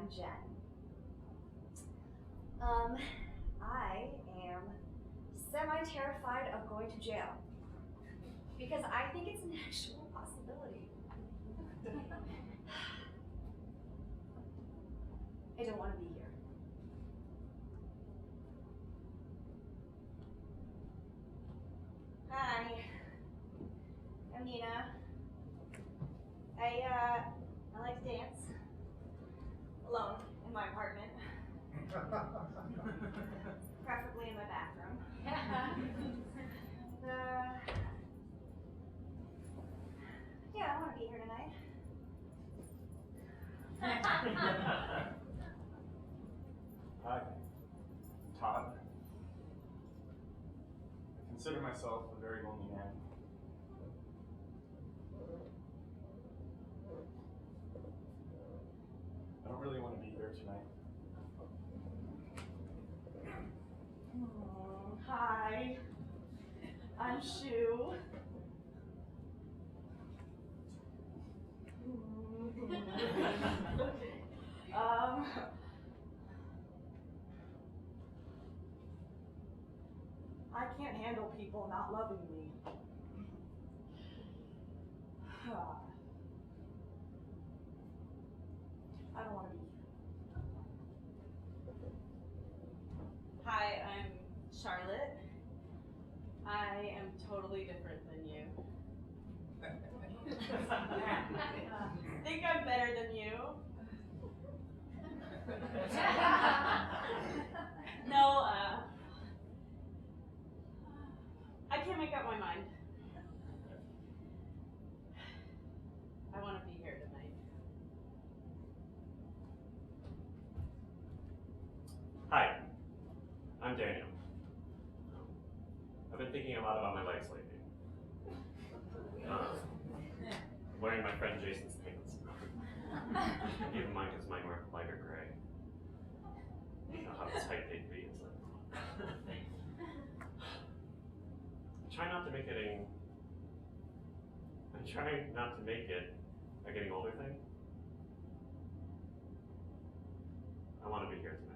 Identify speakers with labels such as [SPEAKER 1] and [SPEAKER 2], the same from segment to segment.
[SPEAKER 1] I'm Jen. I am semi-terrified of going to jail because I think it's an actual possibility. I don't want to be here. Hi, I'm Nina. I like to dance alone in my apartment, preferably in my bathroom. Yeah, I want to be here tonight.
[SPEAKER 2] Hi, Todd. I consider myself a very lonely man. I don't really want to be here tonight.
[SPEAKER 1] Hi, I'm Shu. I can't handle people not loving me. I don't want to be here.
[SPEAKER 3] Hi, I'm Charlotte. I am totally different than you. Think I'm better than you? No, I can't make up my mind. I want to be here tonight.
[SPEAKER 4] Hi, I'm Daniel. I've been thinking a lot about my legs lately. I'm wearing my friend Jason's pants. Even mine because mine were lighter gray. You know how tight they'd be. It's like try not to make it I'm trying not to make it a getting older thing. I want to be here tonight.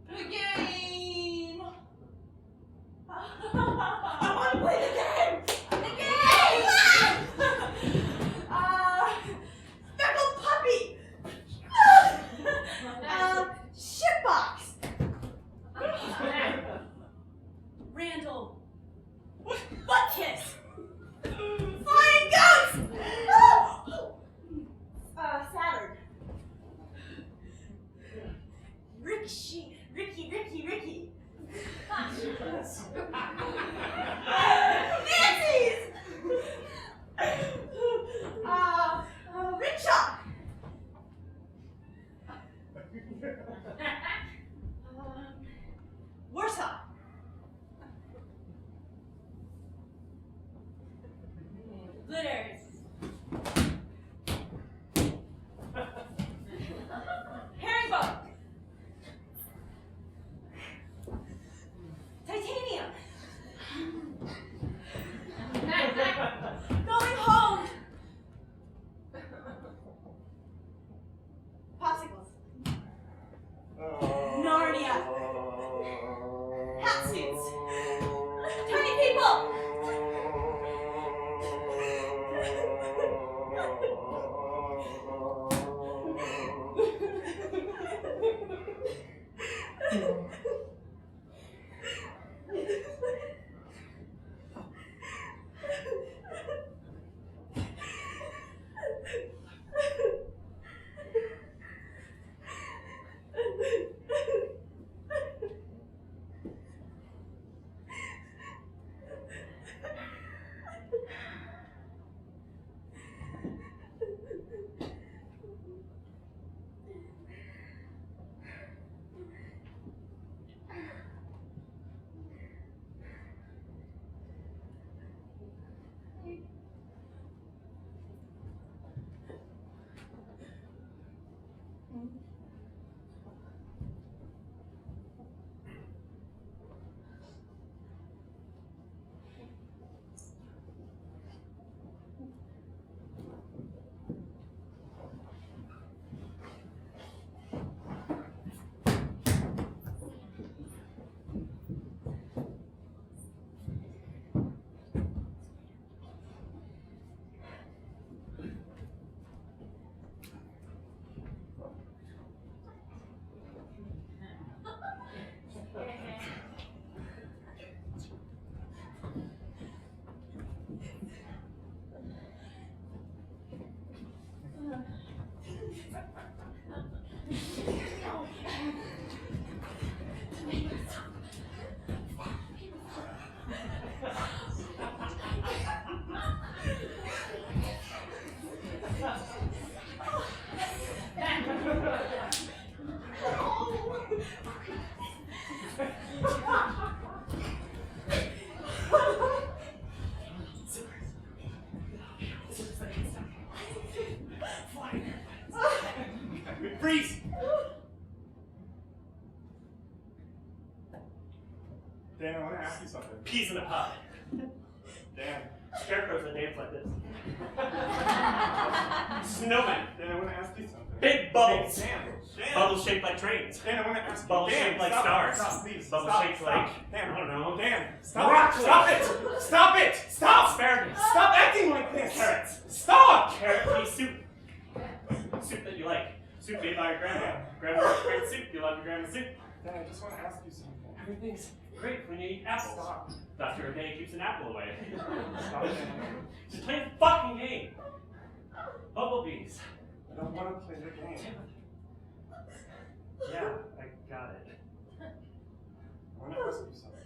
[SPEAKER 3] The game! I want to play the game! The game! Speckled puppy! Shitbox! Randall! Butt kiss! Flying ghost! Saturn! Ricky. Nancy's! Rickshaw! Warsaw! Glitters! Herringbone! Titanium! Going home! Popsicles! Narnia! Hat suits! Tiny people!
[SPEAKER 4] Freeze!
[SPEAKER 2] Dan, I want to ask you something.
[SPEAKER 4] Peas in a pod.
[SPEAKER 2] Dan,
[SPEAKER 4] Scarecrows that dance like this. Snowmen.
[SPEAKER 2] Dan, I want to ask you something.
[SPEAKER 4] Big bubbles.
[SPEAKER 2] Dan.
[SPEAKER 4] Bubbles shaped like trains.
[SPEAKER 2] Dan, I want to ask you.
[SPEAKER 4] Bubbles
[SPEAKER 2] Dan,
[SPEAKER 4] shaped like
[SPEAKER 2] stop,
[SPEAKER 4] stars.
[SPEAKER 2] Stop, please.
[SPEAKER 4] Bubbles
[SPEAKER 2] Stop,
[SPEAKER 4] shaped
[SPEAKER 2] stop.
[SPEAKER 4] like,
[SPEAKER 2] Dan,
[SPEAKER 4] I don't know.
[SPEAKER 2] Dan, stop
[SPEAKER 4] Broccoli.
[SPEAKER 2] it! Stop it! Stop it! Stop!
[SPEAKER 4] Asparagus.
[SPEAKER 2] Stop acting like this!
[SPEAKER 4] Carrots.
[SPEAKER 2] Stop!
[SPEAKER 4] Carrot pea soup. Soup that you like. Soup made by your grandma. Grandma makes great soup. You love your grandma's soup.
[SPEAKER 2] Dan, I just want to ask you something.
[SPEAKER 4] Everything's great when you eat apples.
[SPEAKER 2] Stop.
[SPEAKER 4] Doctor O'Day keeps an apple away.
[SPEAKER 2] Stop it.
[SPEAKER 4] Just play the fucking game. Bumblebees.
[SPEAKER 2] I don't want to play the game.
[SPEAKER 4] Yeah, I got it.
[SPEAKER 2] I want to ask you something.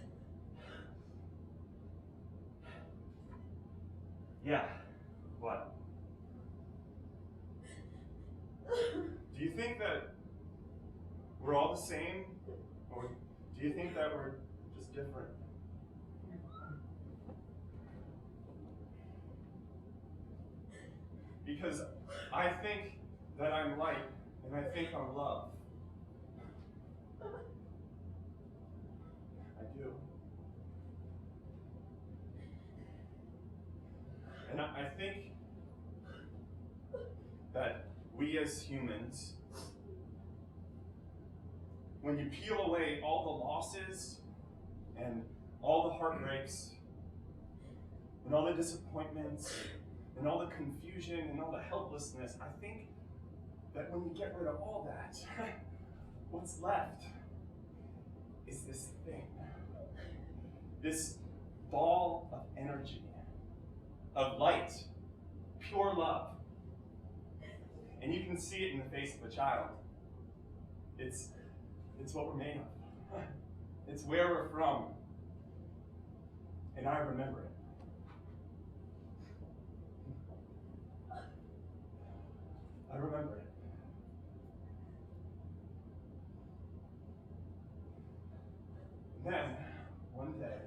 [SPEAKER 4] Yeah. What?
[SPEAKER 2] Do you think that we're all the same? Or do you think that we're just different? Because I think that I'm light, and I think I'm love. I do. And I think that we as humans, when you peel away all the losses and all the heartbreaks and all the disappointments and all the confusion and all the helplessness, I think that when you get rid of all that, what's left is this thing, this ball of energy, of light, pure love. And you can see it in the face of a child. It's what we're made of. It's where we're from. And I remember it. I remember it. And then, one day,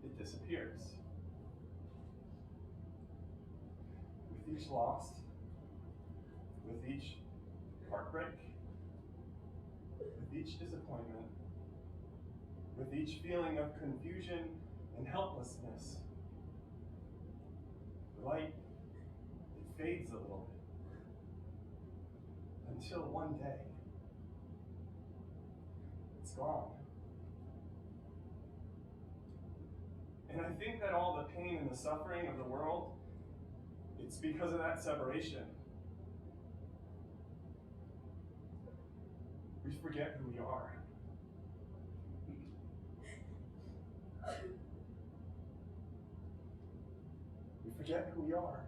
[SPEAKER 2] it disappears. With each loss, with each heartbreak, with each disappointment, with each feeling of confusion and helplessness, the light, it fades a little bit. Until one day, it's gone. And I think that all the pain and the suffering of the world, it's because of that separation. We forget who we are. We forget who we are.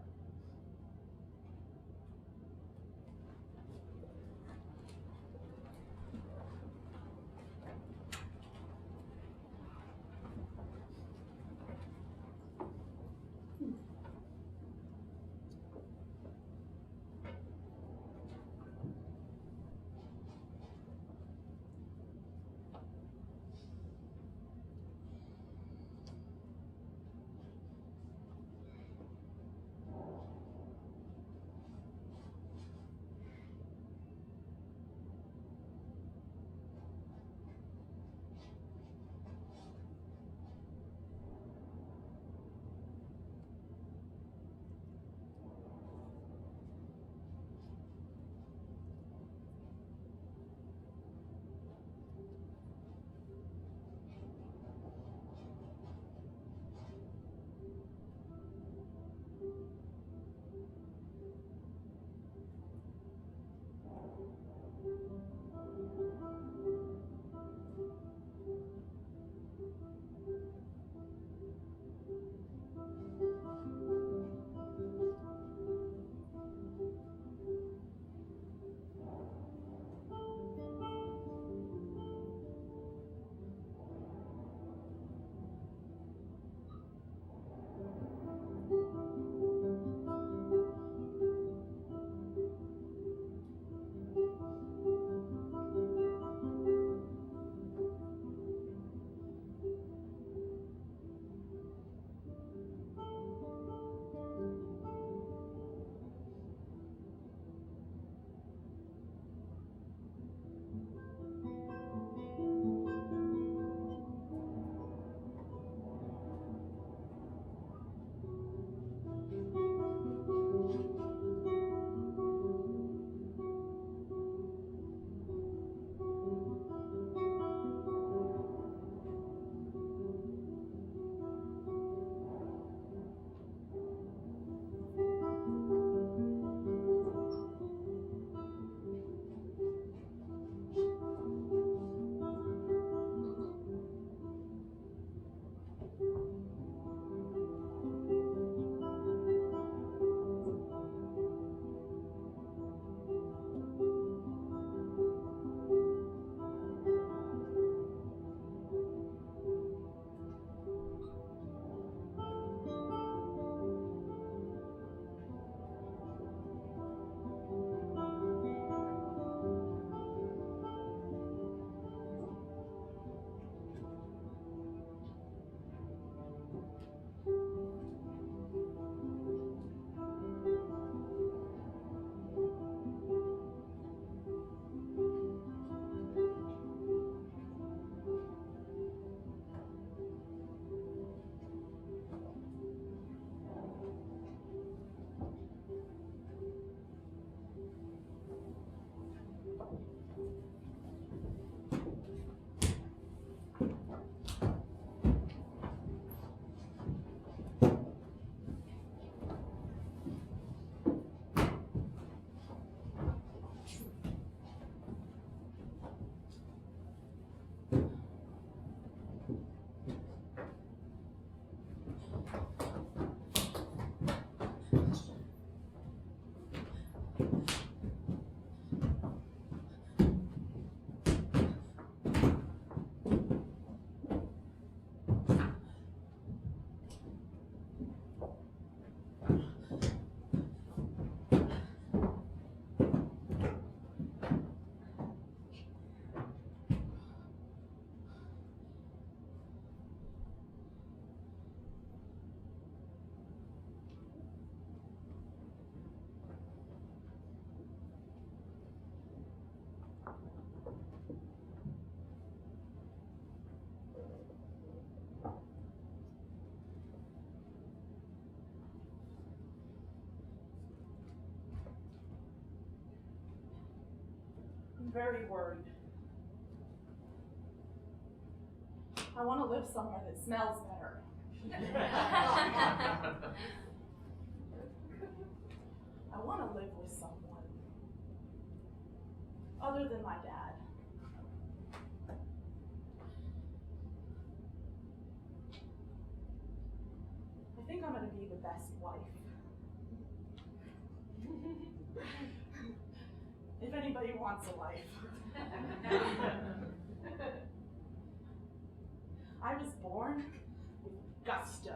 [SPEAKER 3] I'm very worried. I want to live somewhere that smells better. I want to live with someone other than my dad. I think I'm going to be the best wife. If anybody wants a life. I was born with gusto.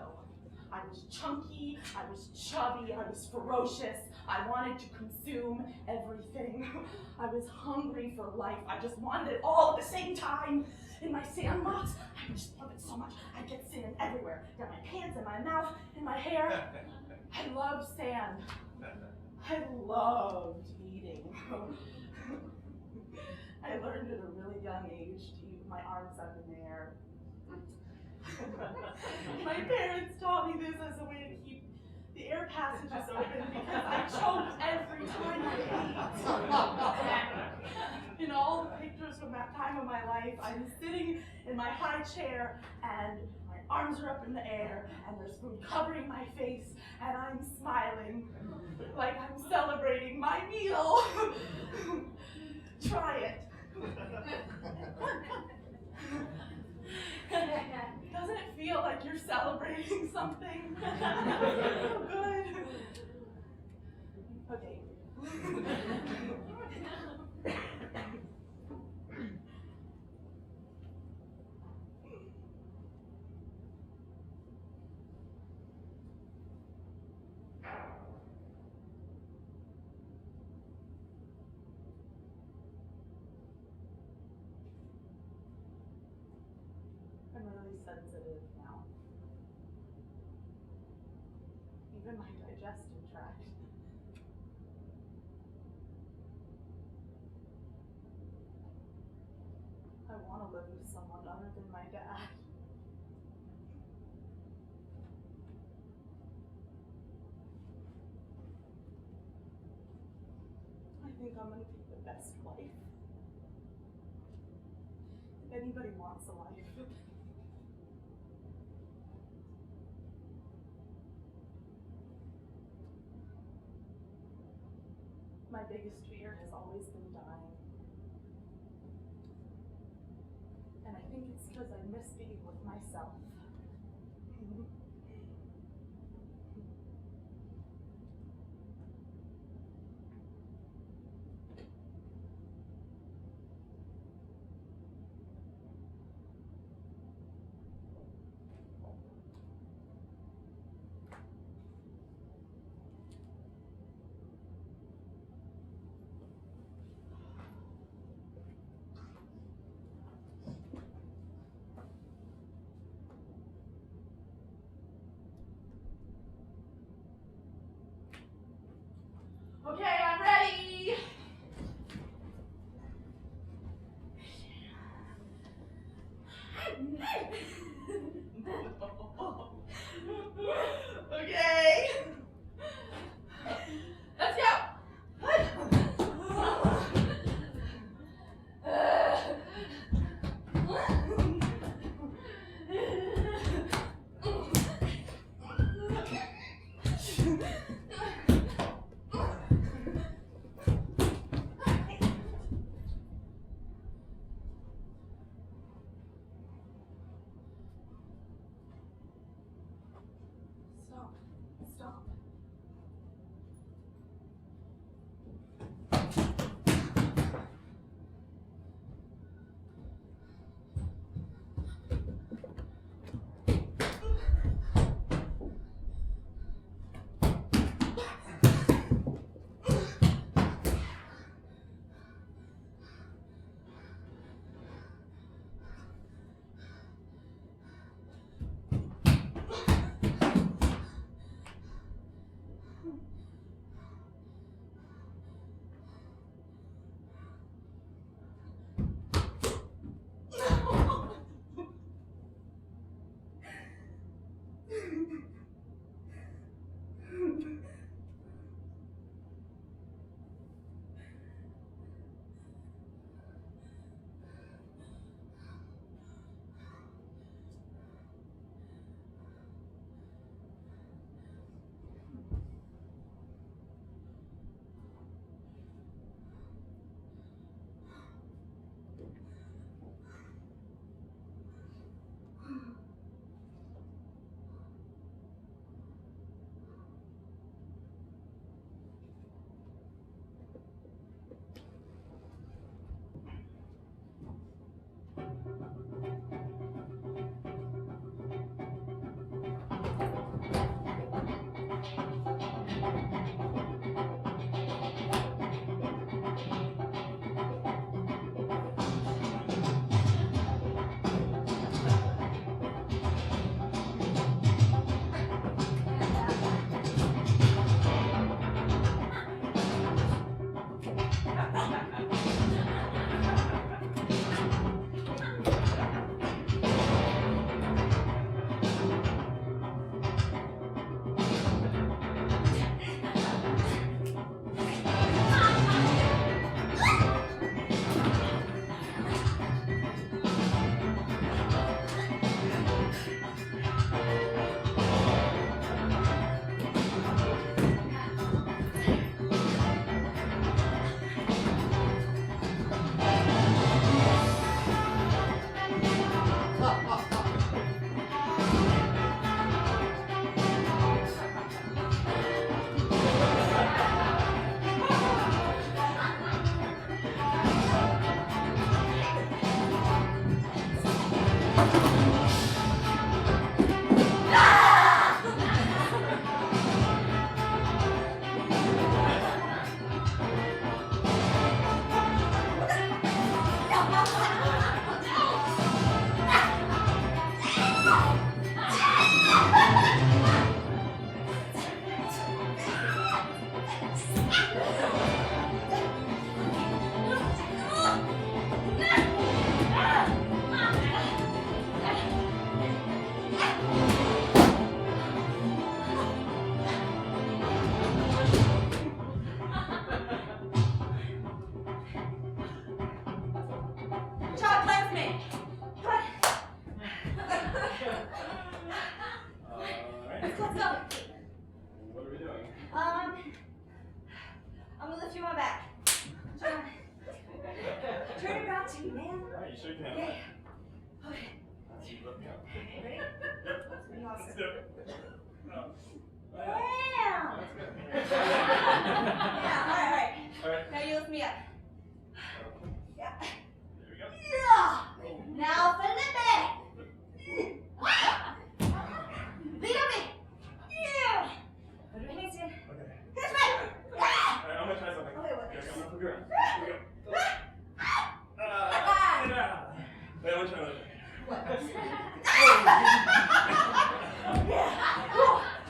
[SPEAKER 3] I was chunky, I was chubby, I was ferocious. I wanted to consume everything. I was hungry for life. I just wanted it all at the same time. In my sandbox, I just love it so much. I get sand everywhere. Down my pants, in my mouth, in my hair. I love sand. I loved eating. I learned at a really young age to eat with my arms up in the air. My parents taught me this as a way to keep the air passages open because I choked every time I ate. In all the pictures from that time of my life, I'm sitting in my high chair and my arms are up in the air and there's food covering my face and I'm smiling like I'm celebrating my meal. Try it. Doesn't it feel like you're celebrating something? So good. Okay. I'm really sensitive now. Even my digestive tract. I want to live with someone other than my dad. I think I'm going to be the best wife. If anybody wants a life. My biggest fear has always been dying. And I think it's because I miss being with myself. Okay, I'm ready. Okay. Let's go.
[SPEAKER 1] Yeah, alright.
[SPEAKER 2] Alright.
[SPEAKER 1] Now you lift me up. Yeah.
[SPEAKER 2] There we go.
[SPEAKER 1] Yeah. Now Felipe. Lead on me. Yeah. Put your hands in.
[SPEAKER 2] Okay.
[SPEAKER 1] This way.
[SPEAKER 2] Alright, I'm gonna try something.
[SPEAKER 1] Okay, what?
[SPEAKER 2] Okay, I'm gonna flip you around. Here we go. Yeah. Wait, I'm gonna try another thing.
[SPEAKER 1] What?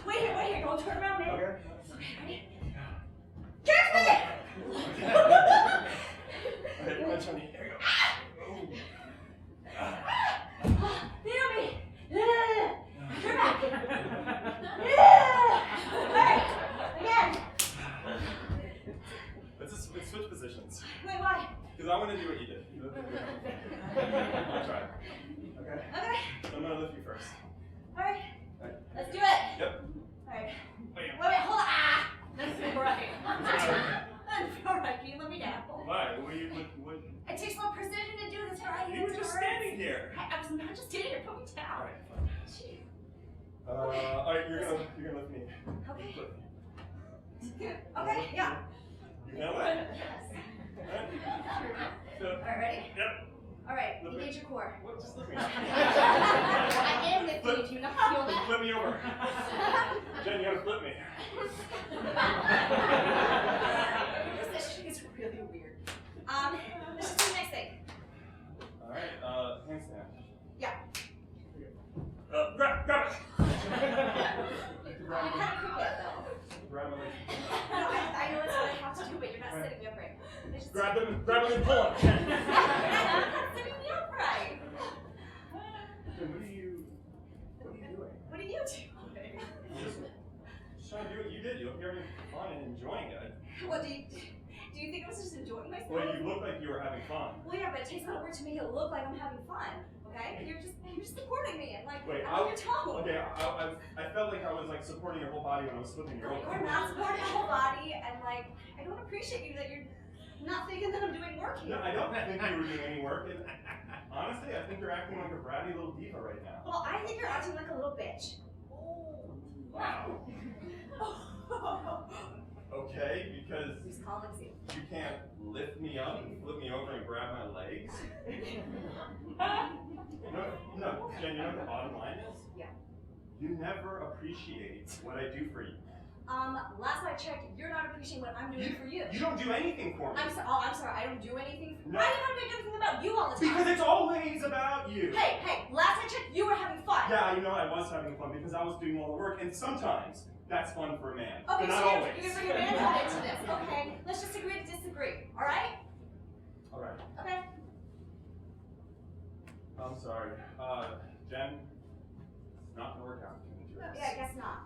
[SPEAKER 1] Wait here. Don't turn around, man.
[SPEAKER 2] Okay.
[SPEAKER 1] Okay, ready? Catch me!
[SPEAKER 2] Okay, I'm gonna try me. Here we go.
[SPEAKER 1] Lean on me. Turn back. Alright, again.
[SPEAKER 2] Let's switch positions.
[SPEAKER 1] Wait, why?
[SPEAKER 2] Because I want to do what you did. You lift me. I'll try. Okay?
[SPEAKER 1] Okay.
[SPEAKER 2] So I'm gonna lift you first.
[SPEAKER 1] Alright.
[SPEAKER 2] Alright.
[SPEAKER 1] Let's do it.
[SPEAKER 2] Yep.
[SPEAKER 1] Alright.
[SPEAKER 2] Wait.
[SPEAKER 1] Wait, hold on. That's right. Alright, can you let me down?
[SPEAKER 2] Why? What?
[SPEAKER 1] It takes more precision to do this, right?
[SPEAKER 2] You were just standing here.
[SPEAKER 1] I was not just standing here, put me down.
[SPEAKER 2] Alright, fine.
[SPEAKER 1] Jeez.
[SPEAKER 2] Alright, you're gonna lift me.
[SPEAKER 1] Okay.
[SPEAKER 2] Lift me.
[SPEAKER 1] Okay, yeah.
[SPEAKER 2] You know what?
[SPEAKER 1] Yes.
[SPEAKER 2] Alright. So,
[SPEAKER 1] Alright, ready?
[SPEAKER 2] yep.
[SPEAKER 1] Alright,
[SPEAKER 2] Lift me.
[SPEAKER 1] engage your core.
[SPEAKER 2] What? Just lift me.
[SPEAKER 1] I am lifting you, do you not feel that?
[SPEAKER 2] Flip me over. Jen, you gotta flip me.
[SPEAKER 1] This position is really weird. Let's just do the next thing.
[SPEAKER 2] Alright, handstand.
[SPEAKER 1] Yeah.
[SPEAKER 2] Grab it!
[SPEAKER 1] You kind of crook it though.
[SPEAKER 2] Grab my leg.
[SPEAKER 1] I know it's what I have to do, but you're not sitting me upright.
[SPEAKER 2] Grab them and pull it.
[SPEAKER 1] You're not sitting me upright.
[SPEAKER 2] Jen, what are you doing?
[SPEAKER 1] What are you doing?
[SPEAKER 2] Just trying to do what you did. You're having fun and enjoying it.
[SPEAKER 1] What do you think I was just enjoying myself?
[SPEAKER 2] Well, you look like you were having fun.
[SPEAKER 1] Well, yeah, but it takes a lot of work to make it look like I'm having fun. Okay? You're just supporting me and like
[SPEAKER 2] Wait,
[SPEAKER 1] I'm on your toe.
[SPEAKER 2] okay, I felt like I was like supporting your whole body when I was flipping you over.
[SPEAKER 1] You're not supporting my whole body, and like I don't appreciate you that you're not thinking that I'm doing work here.
[SPEAKER 2] No, I don't think you were doing any work, and honestly, I think you're acting like a bratty little diva right now.
[SPEAKER 1] Well, I think you're acting like a little bitch.
[SPEAKER 2] Wow. Okay, because
[SPEAKER 1] Who's calling you?
[SPEAKER 2] you can't lift me up and flip me over and grab my legs. No, Jen, you know what the bottom line is?
[SPEAKER 1] Yeah.
[SPEAKER 2] You never appreciate what I do for you.
[SPEAKER 1] Last I checked, you're not appreciating what I'm doing for you.
[SPEAKER 2] You don't do anything for me.
[SPEAKER 1] I'm sorry, I don't do anything.
[SPEAKER 2] No.
[SPEAKER 1] Why are you not doing everything about you all the time?
[SPEAKER 2] Because it's always about you.
[SPEAKER 1] Hey, last I checked, you were having fun.
[SPEAKER 2] Yeah, you know, I was having fun because I was doing all the work, and sometimes that's fun for a man,
[SPEAKER 1] Okay,
[SPEAKER 2] but not
[SPEAKER 1] so
[SPEAKER 2] always.
[SPEAKER 1] you're bringing manhood into this. Okay, let's just agree to disagree. All right?
[SPEAKER 2] All right.
[SPEAKER 1] Okay.
[SPEAKER 2] I'm sorry. Jen, it's not gonna work out. Can we do this?
[SPEAKER 1] Yeah, I guess not.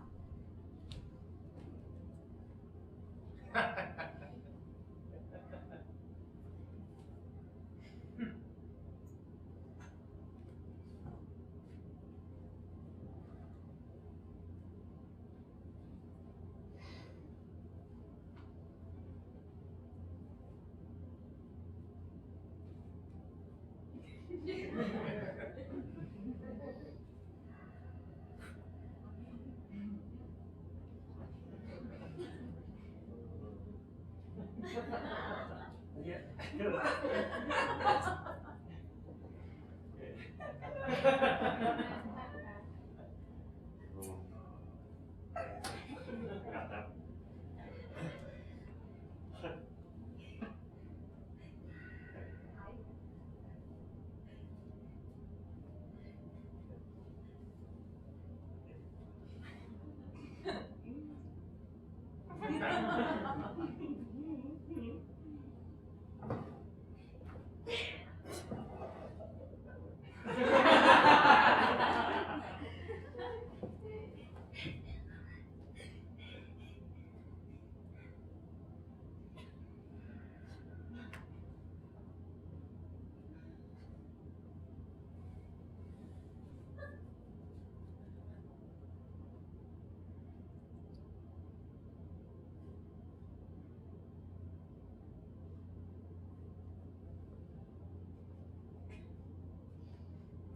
[SPEAKER 4] Got that.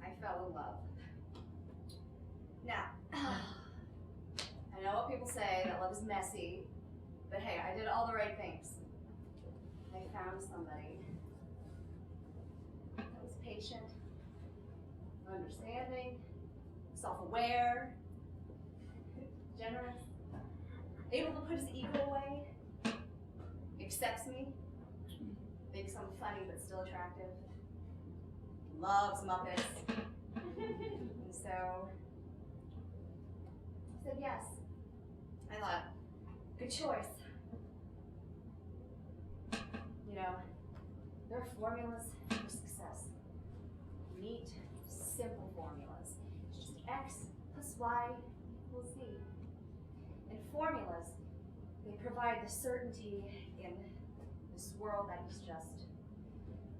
[SPEAKER 1] I fell in love. Now, I know what people say, that love is messy, But hey, I did all the right things. I found somebody that was patient, understanding, self-aware, generous, able to put his ego away, accepts me, thinks I'm funny but still attractive, loves Muppets, and so I said yes. I thought, good choice. You know, there are formulas for success. Neat, simple formulas. It's just X plus Y equals Z. And formulas, they provide the certainty in this world that is just,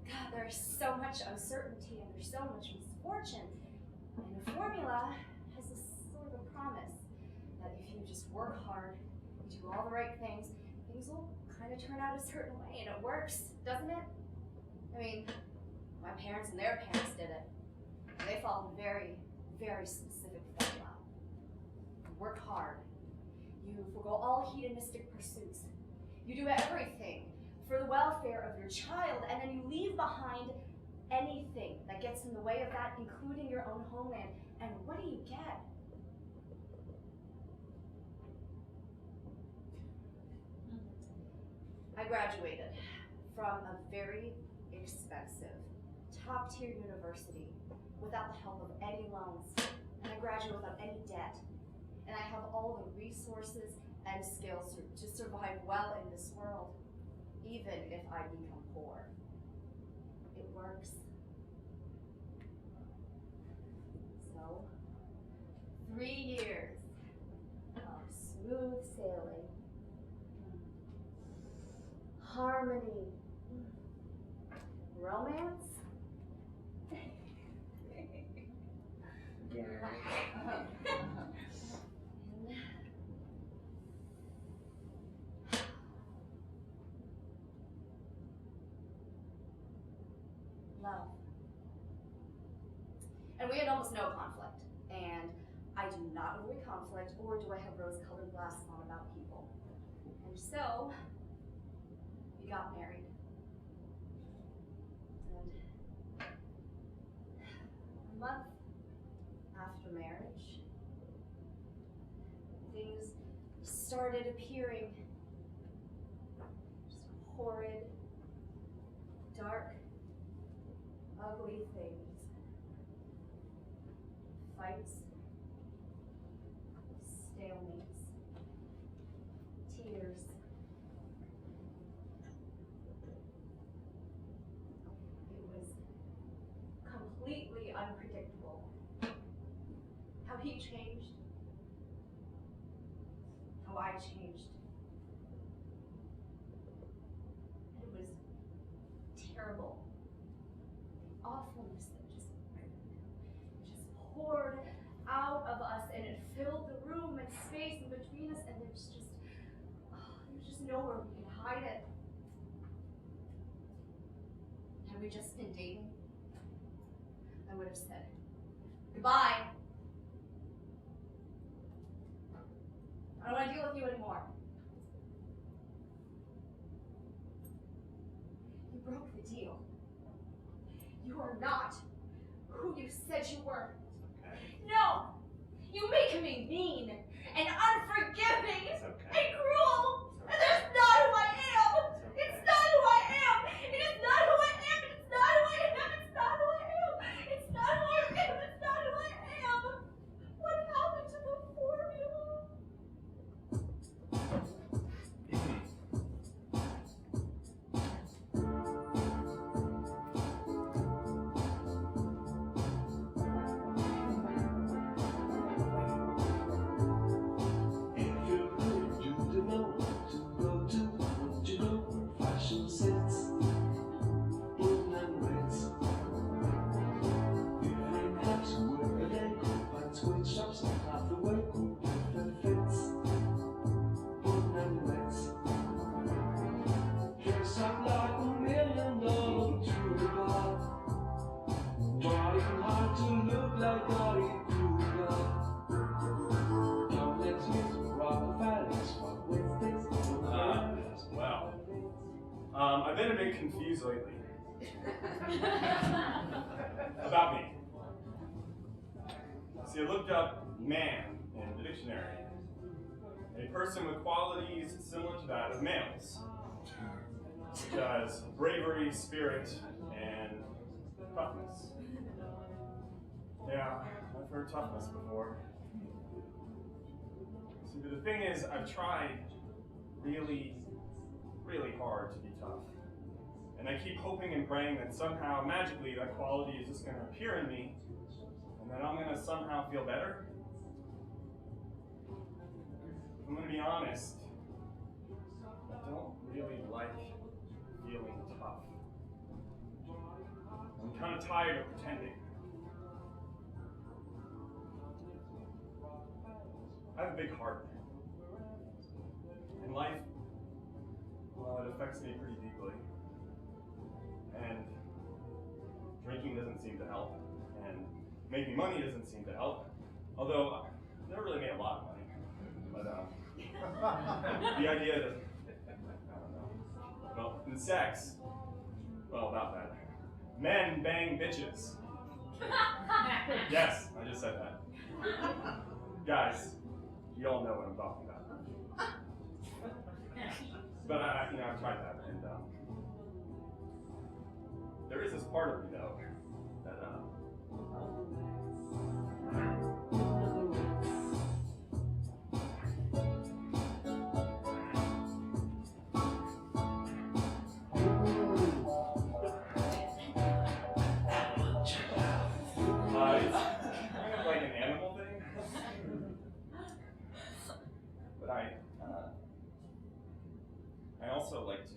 [SPEAKER 1] God, there's so much uncertainty and there's so much misfortune. And a formula has a sort of a promise that if you just work hard, you do all the right things, things will kind of turn out a certain way, and it works, doesn't it? I mean, my parents and their parents did it. And they followed a very, very specific formula. You work hard. You forgo all hedonistic pursuits. You do everything for the welfare of your child, and then you leave behind anything that gets in the way of that, including your own homeland. And what do you get? I graduated from a very expensive, top-tier university without the help of any loans, and I graduated without any debt. And I have all the resources and skills to survive well in this world, even if I become poor. It works. So, 3 years of smooth sailing, harmony, romance, love. And we had almost no conflict. And I do not avoid conflict, or do I have rose-colored glasses on about people. And so, we got married. And a month after marriage, things started appearing just horrid, dark, ugly things. Fights, stalemates, tears. It was completely unpredictable how he changed, how I changed. It was terrible. The awfulness that just poured out of us, and it filled the room and space in between us, and there's just nowhere we can hide it. Had we just been dating, I would have said, goodbye. I don't want to deal with you anymore. You broke the deal. You are not who you said you were. No! You make me mean and unforgiving
[SPEAKER 4] It's okay.
[SPEAKER 1] and cruel! And that's not who I am! It's not who I am! It is not who I am! It's not who I am! It's not who I am! It's not who I am! It's not who I am! What happened to the formula?
[SPEAKER 2] And you I've been a bit confused lately about me. See, I looked up man in the dictionary. A person with qualities similar to that of males, such as bravery, spirit, and toughness. Yeah, I've heard toughness before. See, but the thing is, I've tried really hard to be tough. And I keep hoping and praying that somehow, magically, that quality is just going to appear in me, and that I'm going to somehow feel better. I'm going to be honest, I don't really like feeling tough. I'm kind of tired of pretending. I have a big heart. And life, well, it affects me pretty deeply. And drinking doesn't seem to help. And making money doesn't seem to help. Although, I never really made a lot of money. But, the idea that, I don't know. Well, in sex, well, about that. Men bang bitches. Yes, I just said that. Guys, you all know what I'm talking about. But I've tried that, and there is this part of me though that it's kind of like an animal thing. But I also like to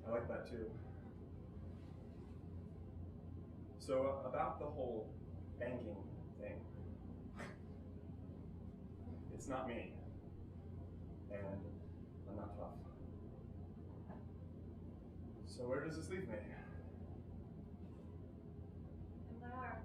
[SPEAKER 2] I like that too. So about the whole banking thing, it's not me, and I'm not tough. So where does this leave me?
[SPEAKER 1] In my arms.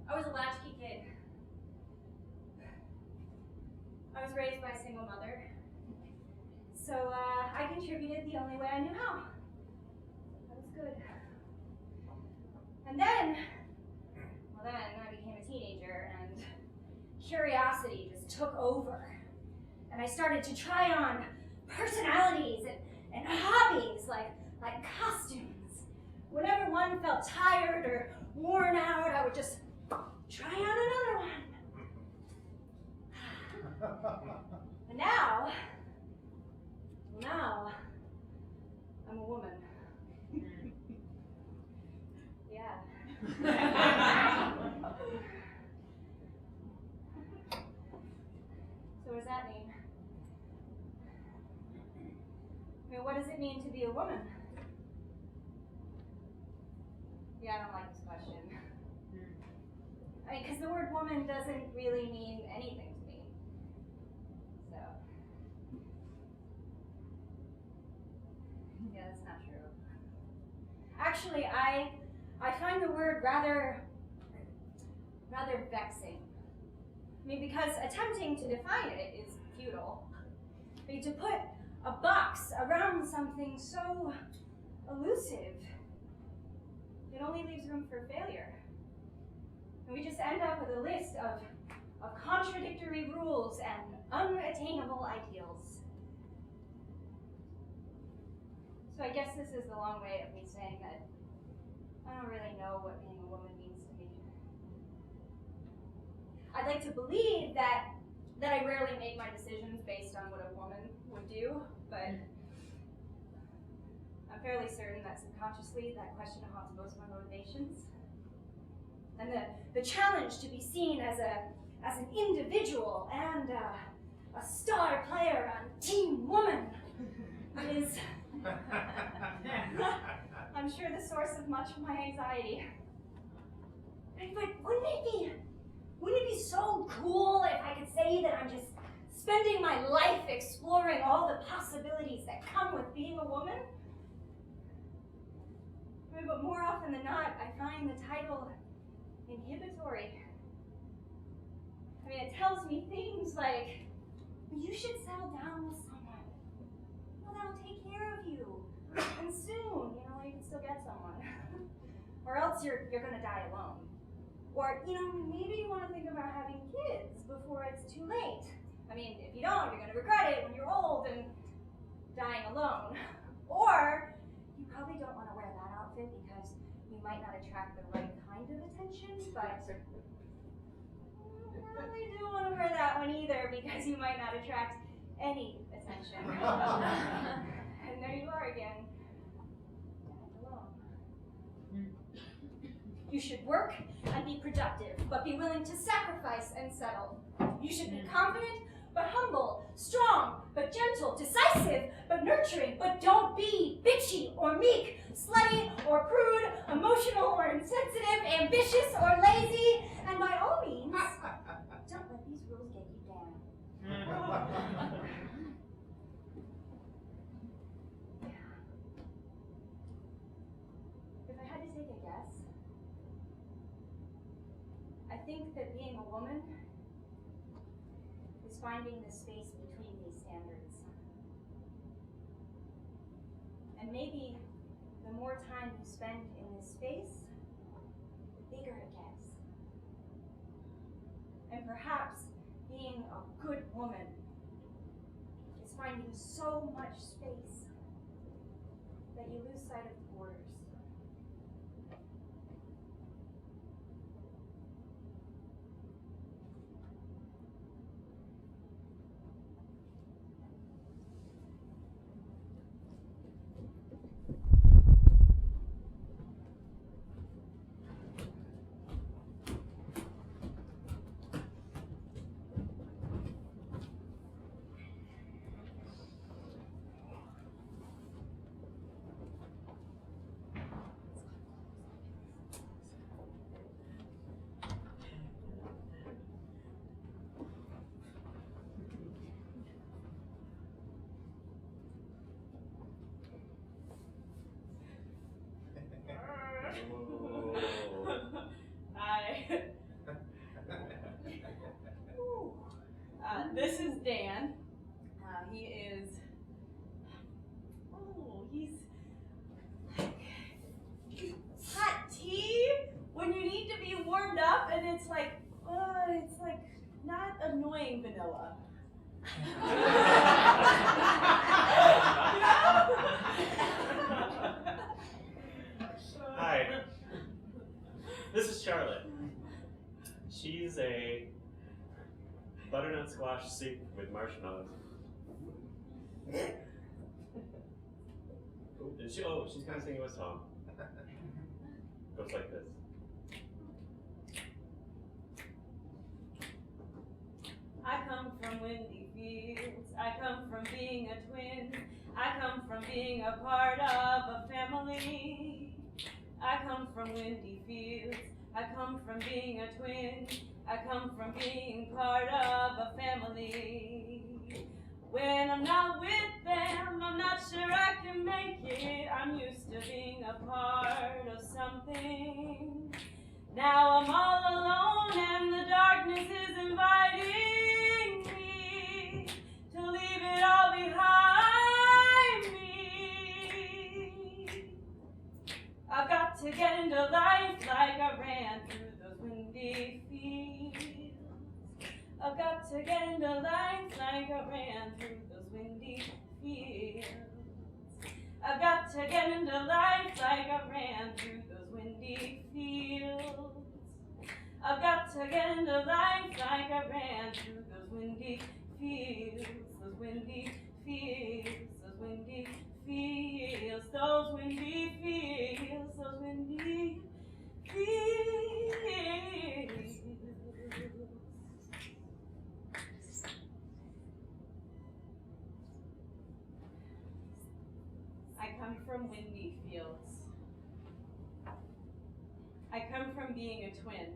[SPEAKER 1] I was a latchkey kid. I was raised by a single mother. So I contributed the only way I knew how. That was good. And then I became a teenager and curiosity just took over. And I started to try on personalities and hobbies like costumes. Whenever one felt tired or worn out, I would just try on another one. And now I'm a woman. does it mean to be a woman? Yeah, I don't like this question. I mean, because the word woman doesn't really mean anything to me. So, yeah, that's not true. Actually, I find the word rather vexing. I mean, because attempting to define it is futile. I mean, to put a box around something so elusive, it only leaves room for failure. And we just end up with a list of contradictory rules and unattainable ideals. So I guess this is the long way of me saying that I don't really know what being a woman means to me. I'd like to believe that I rarely make my decisions based on what a woman would do, but I'm fairly certain that subconsciously that question haunts most of my motivations. And the challenge to be seen as an individual and a star player on Team Woman is, I'm sure, the source of much of my anxiety. But wouldn't it be so cool if I could say that I'm just spending my life exploring all the possibilities that come with being a woman? I mean, but more often than not, I find the title inhibitory. I mean, it tells me things like, you should settle down with someone. Well, that'll take care of you. And soon, you can still get someone. Or else you're gonna die alone. Or, maybe you want to think about having kids before it's too late. I mean, if you don't, you're gonna regret it when you're old and dying alone. Or, you probably don't want to wear that outfit because you might not attract the right kind of attention, but you probably do want to wear that one either because you might not attract any attention. And there you are again, alone. You should work and be productive, but be willing to sacrifice and settle. You should be confident, but humble, strong, but gentle, decisive, but nurturing, but don't be bitchy or meek, slutty or prude, emotional or insensitive, ambitious or lazy, and by all means, don't let these rules get you down. If I had to take a guess, I think that being a woman is finding the space between these standards. And maybe the more time you spend in this space, the bigger it gets. And perhaps being a good woman is finding so much space that you lose sight of the borders.
[SPEAKER 3] This is Dan. He is. He's hot tea when you need to be warmed up, and it's like not annoying vanilla.
[SPEAKER 4] Hi. This is Charlotte. She's a butternut squash soup with marshmallows. She's kind of singing a song. Goes like this.
[SPEAKER 3] I come from windy fields. I come from being a twin. I come from
[SPEAKER 5] from being a part of a family. I come from windy fields. I come from being a twin. I come from being part of a family. When I'm not with them, I'm not sure I can make it. I'm used to being a part of something. Now I'm all alone and the darkness is inviting me to leave it all behind me. I've got to get into life like I ran through those windy fields. I've got to get into life like I ran through those windy fields. I've got to get into life like I ran through those windy fields. I've got to get into life like I ran through those windy fields, those windy fields, those windy fields, those windy fields, those windy fields. I come from windy fields. I come from being a twin.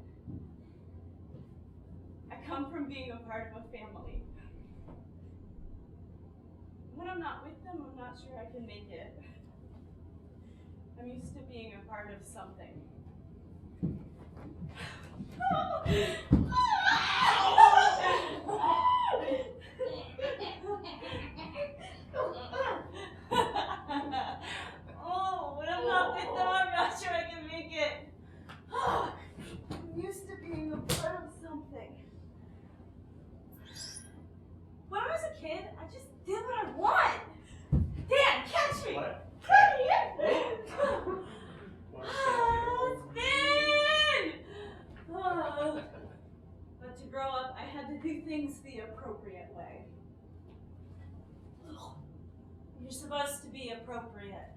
[SPEAKER 5] I come from being a part of a family. When I'm not with them, I'm not sure I can make it. I'm used to being a part of something. Oh, when I'm not with them, I'm not sure I can make it. I'm used to being a part of something. When I was a kid, I just did what I want. Dan, catch me!
[SPEAKER 4] What?
[SPEAKER 5] Spin! But to grow up, I had to do things the appropriate way. You're supposed to be appropriate.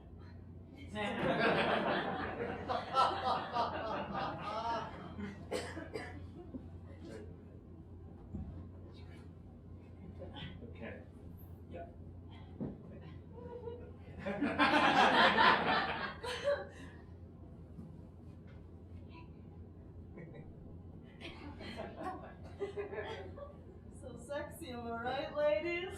[SPEAKER 4] Okay. Yep.
[SPEAKER 3] So sexy, am I right, ladies?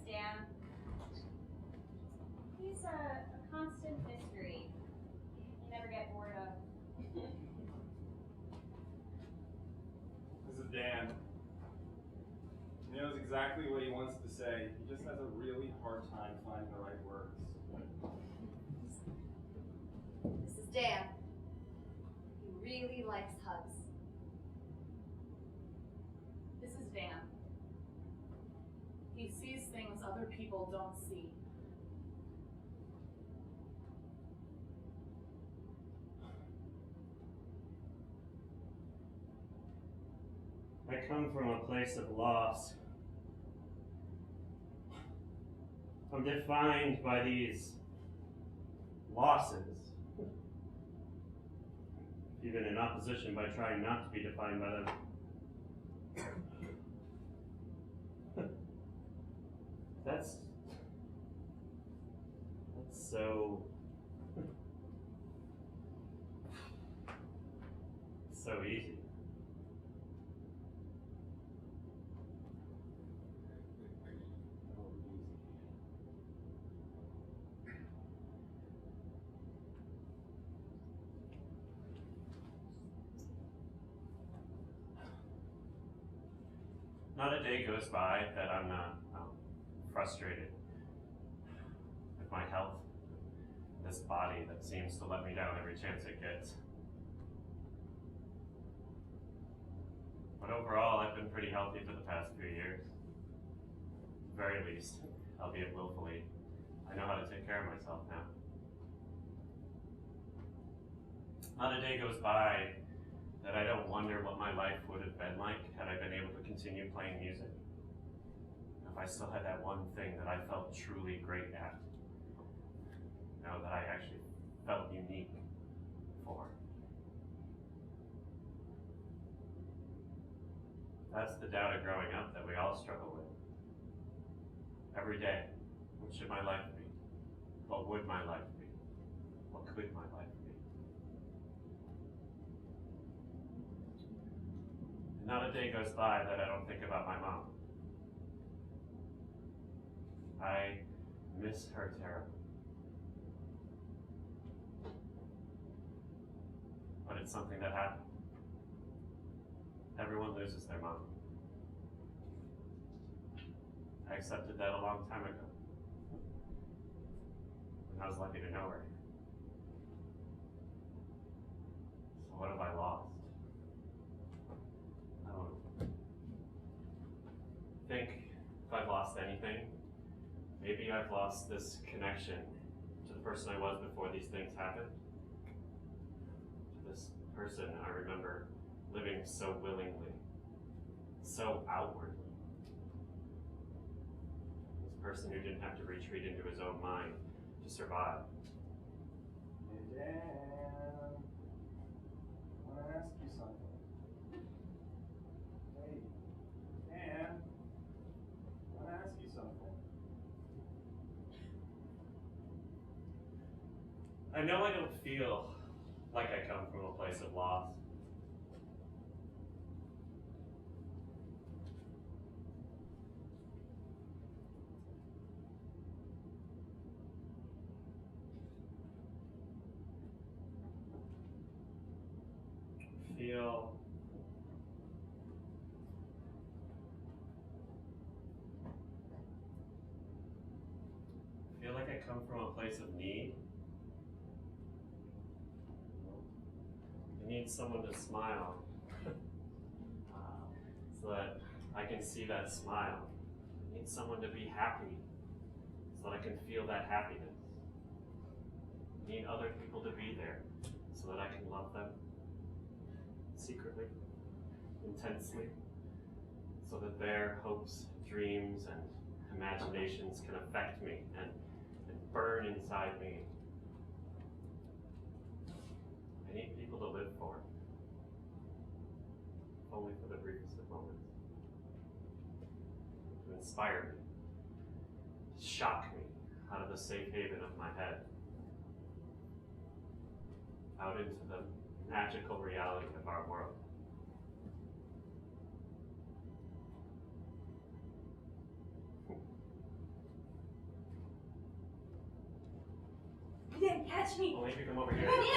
[SPEAKER 1] Dan. He's a constant mystery. You never get bored of.
[SPEAKER 2] This is Dan. He knows exactly what he wants to say. He just has a really hard time finding the right words.
[SPEAKER 1] This is Dan. He really likes hugs.
[SPEAKER 3] This is Dan. He sees things other people don't see.
[SPEAKER 4] I come from a place of loss. I'm defined by these losses. Even in opposition by trying not to be defined by them. That's so so easy. Not a day goes by that I'm not frustrated with my health, this body that seems to let me down every chance it gets. But overall, I've been pretty healthy for the past few years. At the very least, albeit willfully, I know how to take care of myself now. Not a day goes by that I don't wonder what my life would have been like had I been able to continue playing music. If I still had that one thing that I felt truly great at. You know, that I actually felt unique for. That's the doubt of growing up that we all struggle with. Every day, what should my life be? What would my life be? What could my life be? Not a day goes by that I don't think about my mom. I miss her terribly. But it's something that happened. Everyone loses their mom. I accepted that a long time ago. And I was lucky to know her. So what have I lost? I don't think if I've lost anything, maybe I've lost this connection to the person I was before these things happened. To this person I remember living so willingly, so outwardly. This person who didn't have to retreat into his own mind to survive.
[SPEAKER 2] Hey, Dan, I want to ask you something. Hey, Dan, I want to ask you something.
[SPEAKER 4] I know I don't feel like I come from a place of loss. Feel like I come from a place of need. I need someone to smile so that I can see that smile. I need someone to be happy so that I can feel that happiness. I need other people to be there so that I can love them secretly, intensely, so that their hopes, dreams, and imaginations can affect me and burn inside me. I need people to live for, only for the briefest of moments. To inspire me, to shock me out of the safe haven of my head, out into the magical reality of our world.
[SPEAKER 5] You didn't catch me.
[SPEAKER 4] Only if you come over here.
[SPEAKER 5] You didn't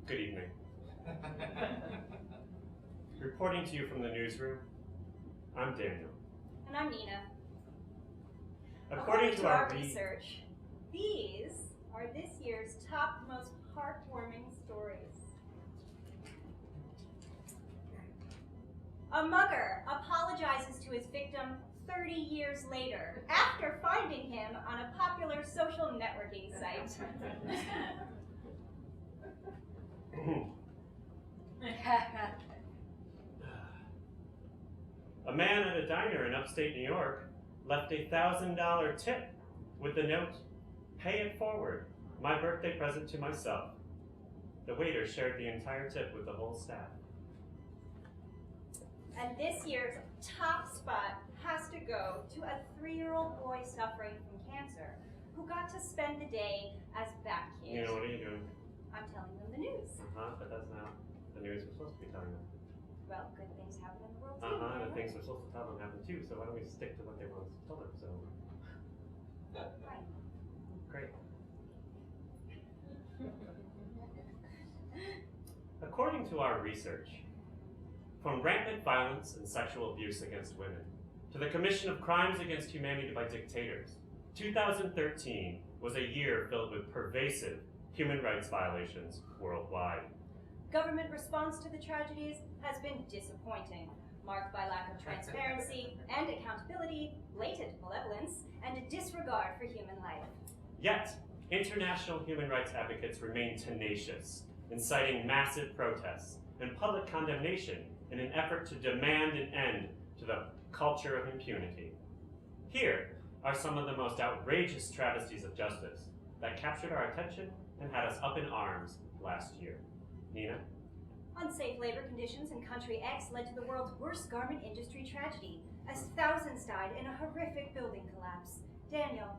[SPEAKER 4] Good evening. Reporting to you from the newsroom, I'm Daniel.
[SPEAKER 1] And I'm Nina.
[SPEAKER 4] According to our
[SPEAKER 1] research, these are this year's top most heartwarming stories. A mugger apologizes to his victim 30 years later after finding him on a popular social networking site.
[SPEAKER 4] A man at a diner in upstate New York left a $1,000 tip with the note, "Pay it forward, my birthday present to myself." The waiter shared the entire tip with the whole staff.
[SPEAKER 1] And this year's top spot has to go to a 3-year-old boy suffering from cancer who got to spend the day as back kid.
[SPEAKER 4] You know, what are you doing?
[SPEAKER 1] I'm telling them the news.
[SPEAKER 4] But that's not the news we're supposed to be telling them.
[SPEAKER 1] Well, good things happen in the world too.
[SPEAKER 4] And the
[SPEAKER 1] Daniel.
[SPEAKER 4] things we're supposed to tell them happen too, so why don't we stick to what they want us to tell them, so.
[SPEAKER 1] Right.
[SPEAKER 4] Great. According to our research, from rampant violence and sexual abuse against women to the commission of crimes against humanity by dictators, 2013 was a year filled with pervasive human rights violations worldwide.
[SPEAKER 1] Government response to the tragedies has been disappointing, marked by lack of transparency and accountability, blatant malevolence, and a disregard for human life.
[SPEAKER 4] Yet, international human rights advocates remain tenacious, inciting massive protests and public condemnation in an effort to demand an end to the culture of impunity. Here are some of the most outrageous travesties of justice that captured our attention and had us up in arms last year. Nina?
[SPEAKER 1] Unsafe labor conditions in country X led to the world's worst garment industry tragedy, as thousands died in a horrific building collapse. Daniel.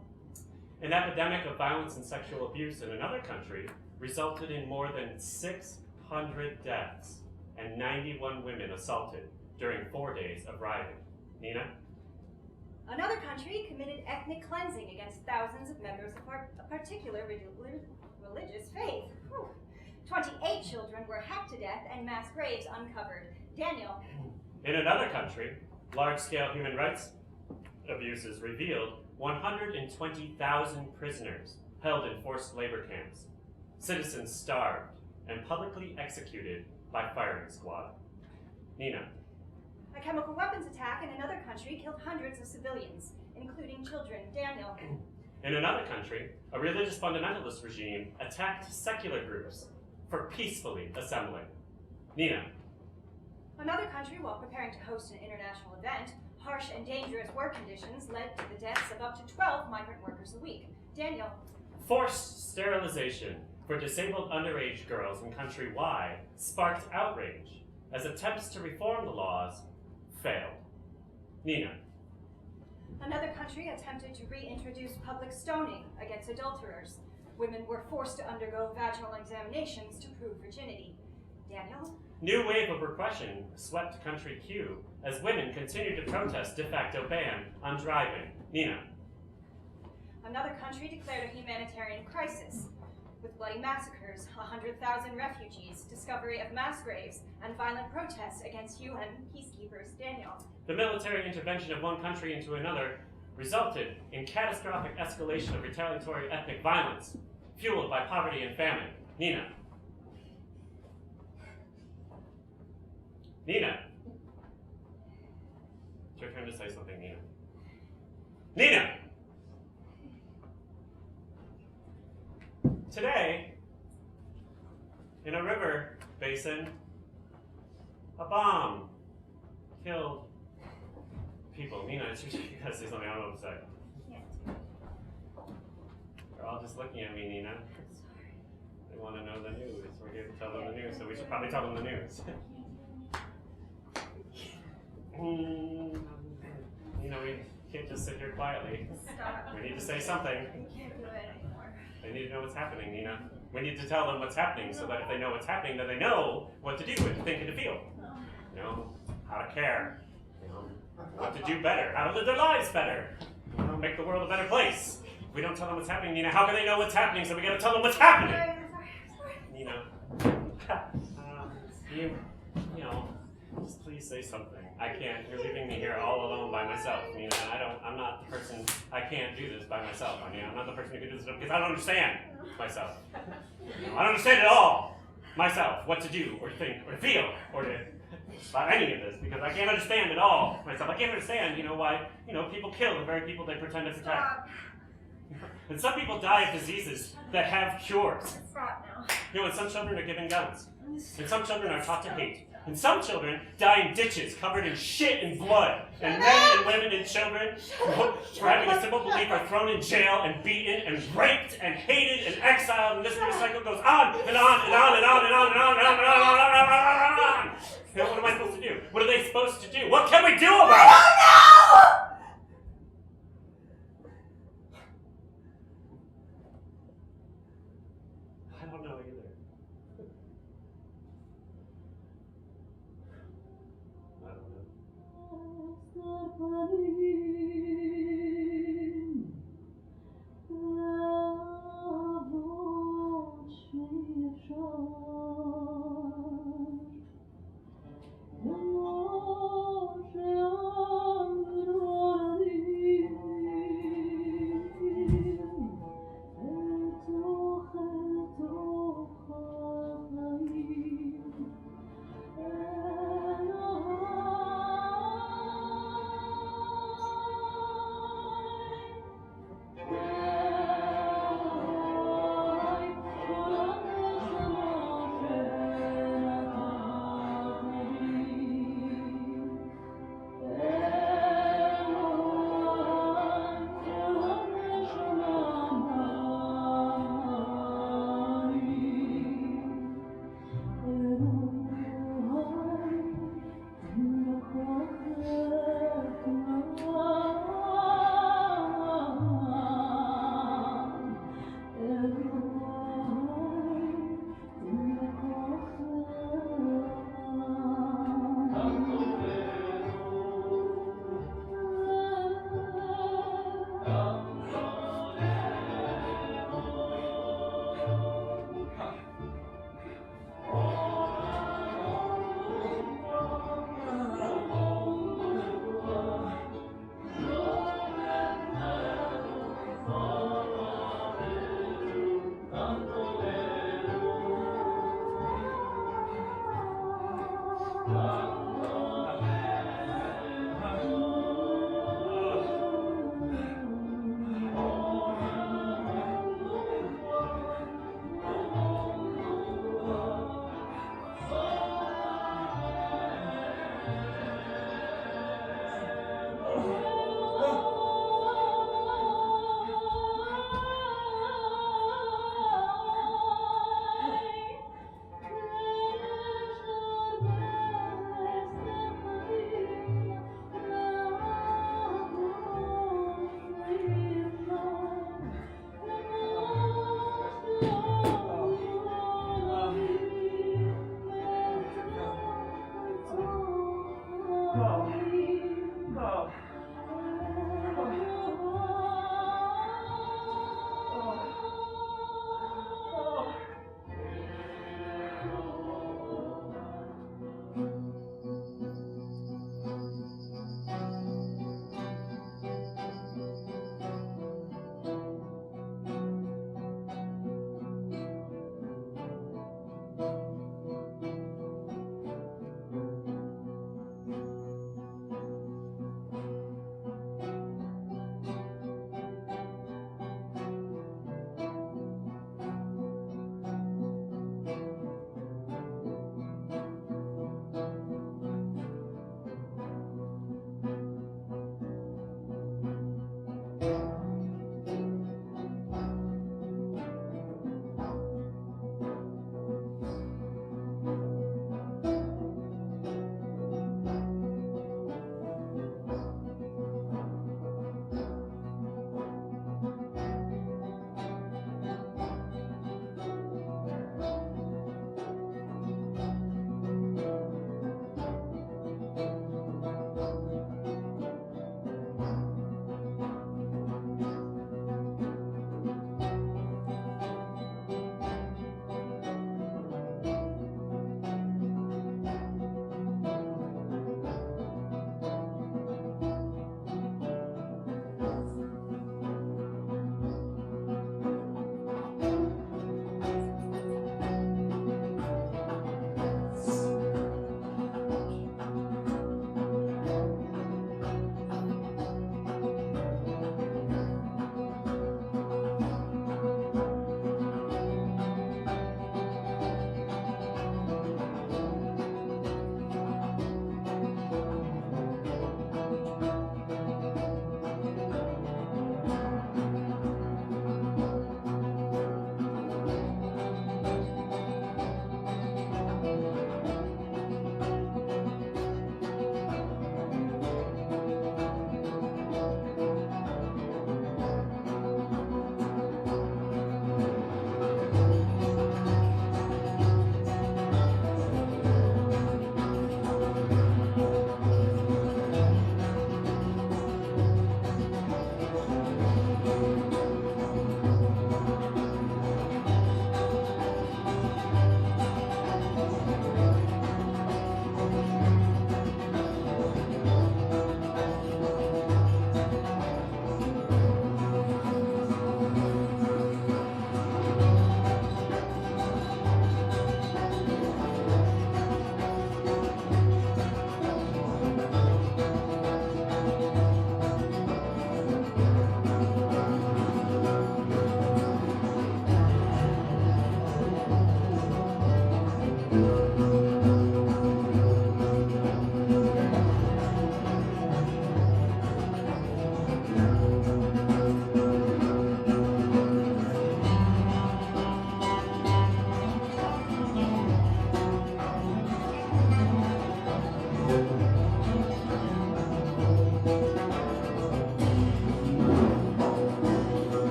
[SPEAKER 4] An epidemic of violence and sexual abuse in another country resulted in more than 600 deaths and 91 women assaulted during 4 days of rioting. Nina?
[SPEAKER 1] Another country committed ethnic cleansing against thousands of members of a particular religious faith. Whew. 28 children were hacked to death and mass graves uncovered. Daniel.
[SPEAKER 4] In another country, large-scale human rights abuses revealed 120,000 prisoners held in forced labor camps, citizens starved, and publicly executed by firing squad. Nina.
[SPEAKER 1] A chemical weapons attack in another country killed hundreds of civilians, including children. Daniel.
[SPEAKER 4] In another country, a religious fundamentalist regime attacked secular groups for peacefully assembling. Nina.
[SPEAKER 1] Another country, while preparing to host an international event, harsh and dangerous work conditions led to the deaths of up to 12 migrant workers a week. Daniel.
[SPEAKER 4] Forced sterilization for disabled underage girls in country Y sparked outrage as attempts to reform the laws failed. Nina.
[SPEAKER 1] Another country attempted to reintroduce public stoning against adulterers. Women were forced to undergo vaginal examinations to prove virginity. Daniel.
[SPEAKER 4] New wave of repression swept country Q as women continued to protest de facto ban on driving. Nina.
[SPEAKER 1] Another country declared a humanitarian crisis, with bloody massacres, 100,000 refugees, discovery of mass graves, and violent protests against UN peacekeepers. Daniel.
[SPEAKER 4] The military intervention of one country into another resulted in catastrophic escalation of retaliatory ethnic violence, fueled by poverty and famine. Nina. Nina. It's your turn to say something, Nina. Nina! Today, in a river basin, a bomb killed people. Nina, you gotta say something. I don't know what to say. They're all just looking at me, Nina. They want to know the news. We're here to tell them the news, so we should probably tell them the news. You know, we can't just sit here quietly.
[SPEAKER 1] Stop.
[SPEAKER 4] We need to say something.
[SPEAKER 1] I can't do it anymore.
[SPEAKER 4] They need to know what's happening, Nina. We need to tell them what's happening so that if they know what's happening, then they know what to do and to think and to feel. You know, how to care. You know, what to do better. How to live their lives better. You know, make the world a better place. If we don't tell them what's happening, Nina, how can they know what's happening? So we gotta tell them what's happening.
[SPEAKER 1] Sorry.
[SPEAKER 4] Nina. you know, just please say something. I can't. You're leaving me here all alone by myself. You know, I'm not the person. I can't do this by myself. I mean, I'm not the person who can do this because I don't understand myself. You know, I don't understand at all myself what to do or think or feel or to about any of this because I can't understand at all myself. I can't understand, why people kill the very people they pretend to protect.
[SPEAKER 1] Stop.
[SPEAKER 4] And some people die of diseases that have cures.
[SPEAKER 1] Stop now.
[SPEAKER 4] And some children are given guns. And some children are taught to hate. And some children die in ditches covered in shit and blood. And men and women and children for having a simple belief are thrown in jail and beaten and raped and hated and exiled. And this cycle goes on and on and on and on and on and on and on and on and on and on and on and on. What am I supposed to do? What are they supposed to do? What can we do about it?
[SPEAKER 1] I
[SPEAKER 4] I don't know either. I don't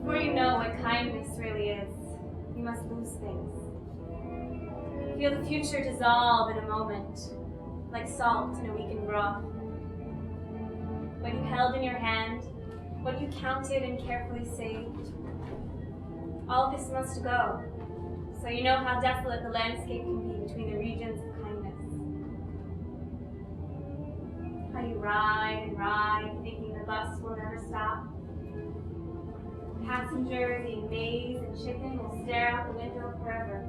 [SPEAKER 5] Before you know what kindness really is, you must lose things. Feel the future dissolve in a moment, like salt in a weakened broth. What you held in your hand, what you counted and carefully saved, all this must go, so you know how desolate the landscape can be between the regions of kindness. How you ride and ride, thinking the bus will never stop. Passengers eating maize and chicken will stare out the window forever.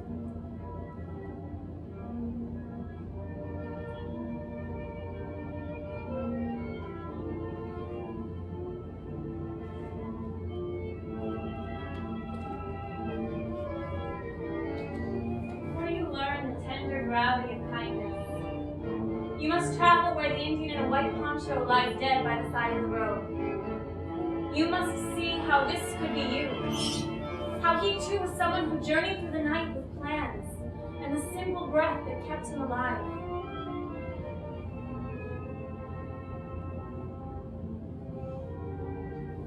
[SPEAKER 5] Before you learn the tender gravity of kindness, you must travel where the Indian in a white poncho lies dead by the side of the road. You must see how this could be you. How he too was someone who journeyed through the night with plans and the simple breath that kept him alive.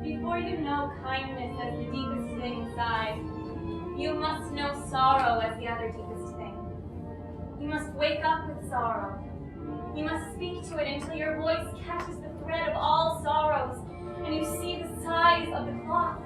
[SPEAKER 5] Before you know kindness as the deepest thing inside, you must know sorrow as the other deepest thing. You must wake up with sorrow. You must speak to it until your voice catches the thread of all sorrows and you see the size of the cloth.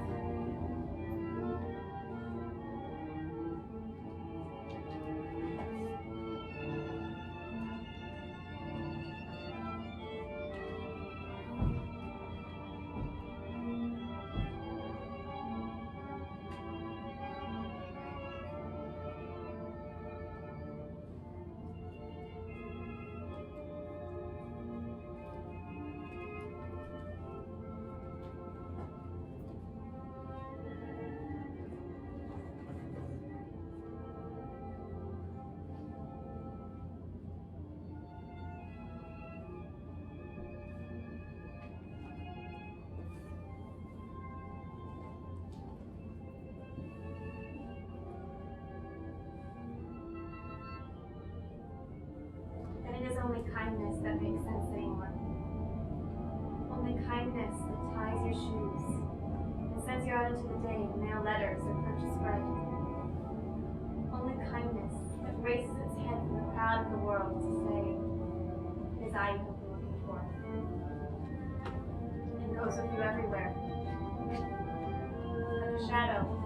[SPEAKER 5] Only kindness that makes sense anymore. Only kindness that ties your shoes and sends you out into the day to mail letters or purchase bread. Only kindness that raises its head from the crowd of the world to say, "It is I you have been looking for," and goes with you everywhere, like a shadow